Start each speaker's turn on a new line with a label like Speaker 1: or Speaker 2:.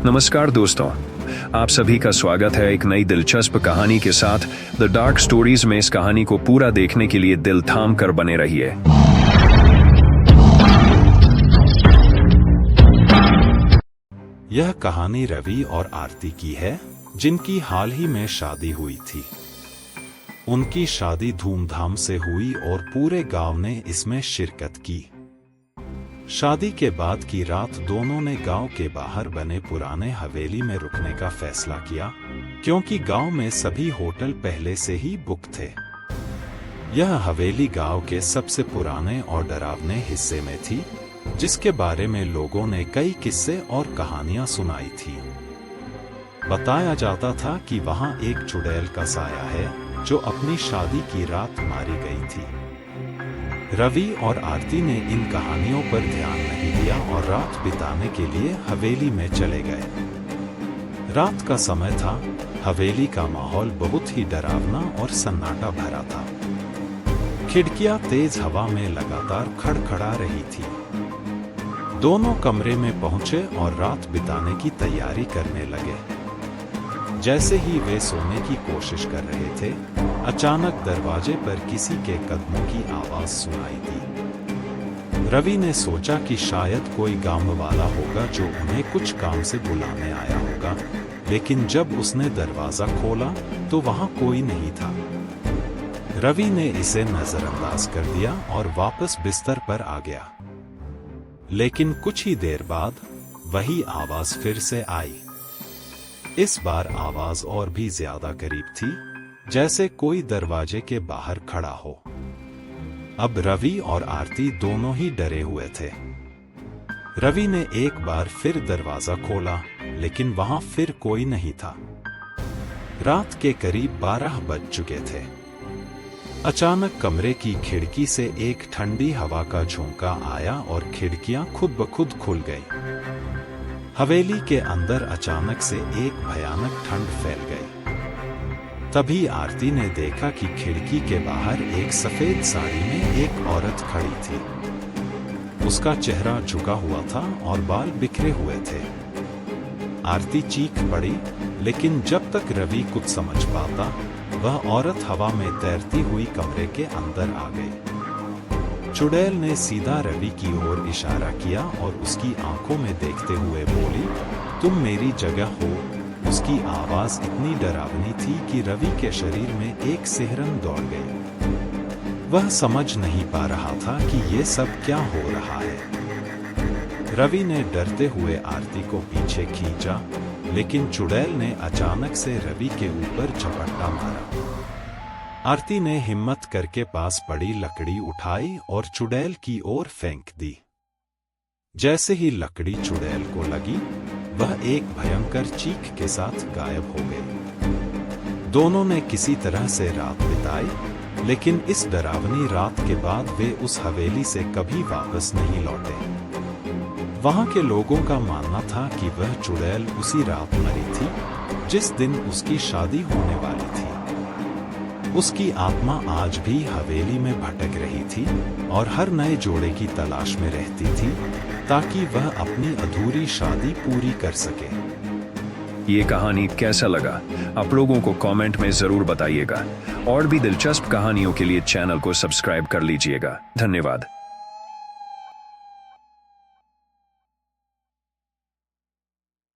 Speaker 1: नमस्कार दोस्तों, आप सभी का स्वागत है एक नई दिलचस्प कहानी के साथ द डार्क स्टोरीज में। इस कहानी को पूरा देखने के लिए दिल थाम कर बने रहिए।
Speaker 2: यह कहानी रवि और आरती की है, जिनकी हाल ही में शादी हुई थी। उनकी शादी धूमधाम से हुई और पूरे गांव ने इसमें शिरकत की। शादी के बाद की रात दोनों ने गांव के बाहर बने पुराने हवेली में रुकने का फैसला किया, क्योंकि गांव में सभी होटल पहले से ही बुक थे। यह हवेली गांव के सबसे पुराने और डरावने हिस्से में थी, जिसके बारे में लोगों ने कई किस्से और कहानियां सुनाई थी। बताया जाता था कि वहां एक चुड़ैल का साया है, जो अपनी शादी की रात मारी गई थी। रवि और आरती ने इन कहानियों पर ध्यान नहीं दिया और रात बिताने के लिए हवेली में चले गए। रात का समय था। हवेली का माहौल बहुत ही डरावना और सन्नाटा भरा था। खिड़कियां तेज हवा में लगातार खड़खड़ा रही थी। दोनों कमरे में पहुंचे और रात बिताने की तैयारी करने लगे। जैसे ही वे सोने की कोशिश कर रहे थे, अचानक दरवाजे पर किसी के कदमों की आवाज सुनाई दी। रवि ने सोचा कि शायद कोई गांव वाला होगा जो उन्हें कुछ काम से बुलाने आया होगा, लेकिन जब उसने दरवाजा खोला तो वहां कोई नहीं था। रवि ने इसे नजरअंदाज कर दिया और वापस बिस्तर पर आ गया। लेकिन कुछ ही देर बाद वही आवाज फिर से आई। इस बार आवाज और भी ज्यादा करीब थी, जैसे कोई दरवाजे के बाहर खड़ा हो। अब रवि और आरती दोनों ही डरे हुए थे। रवि ने एक बार फिर दरवाजा खोला, लेकिन वहां फिर कोई नहीं था। रात के करीब 12 बज चुके थे। अचानक कमरे की खिड़की से एक ठंडी हवा का झोंका आया और खिड़कियां खुद ब खुद खुल गई। हवेली के अंदर अचानक से एक भयानक ठंड फैल गई। तभी आरती ने देखा कि खिड़की के बाहर एक सफेद साड़ी में एक औरत खड़ी थी। उसका चेहरा झुका हुआ था और बाल बिखरे हुए थे। आरती चीख पड़ी, लेकिन जब तक रवि कुछ समझ पाता, वह औरत हवा में तैरती हुई कमरे के अंदर आ गई। चुड़ैल ने सीधा रवि की ओर इशारा किया और उसकी आंखों में देखते हुए बोली, तुम मेरी जगह हो। उसकी आवाज इतनी डरावनी थी कि रवि के शरीर में एक सिहरन दौड़ गई। वह समझ नहीं पा रहा था कि ये सब क्या हो रहा है। रवि ने डरते हुए आरती को पीछे खींचा, लेकिन चुड़ैल ने अचानक से रवि के ऊपर झपट्टा मारा। आरती ने हिम्मत करके पास पड़ी लकड़ी उठाई और चुड़ैल की ओर फेंक दी। जैसे ही लकड़ी चुड़ैल को लगी, वह एक भयंकर चीख के साथ गायब हो गई। दोनों ने किसी तरह से रात बिताई, लेकिन इस डरावनी रात के बाद वे उस हवेली से कभी वापस नहीं लौटे। वहां के लोगों का मानना था कि वह चुड़ैल उसी रात मरी थी, जिस दिन उसकी शादी होने वाली थी। उसकी आत्मा आज भी हवेली में भटक रही थी और हर नए जोड़े की तलाश में रहती थी, ताकि वह अपनी अधूरी शादी पूरी कर सके।
Speaker 1: ये कहानी कैसा लगा, आप लोगों को कमेंट में जरूर बताइएगा। और भी दिलचस्प कहानियों के लिए चैनल को सब्सक्राइब कर लीजिएगा। धन्यवाद।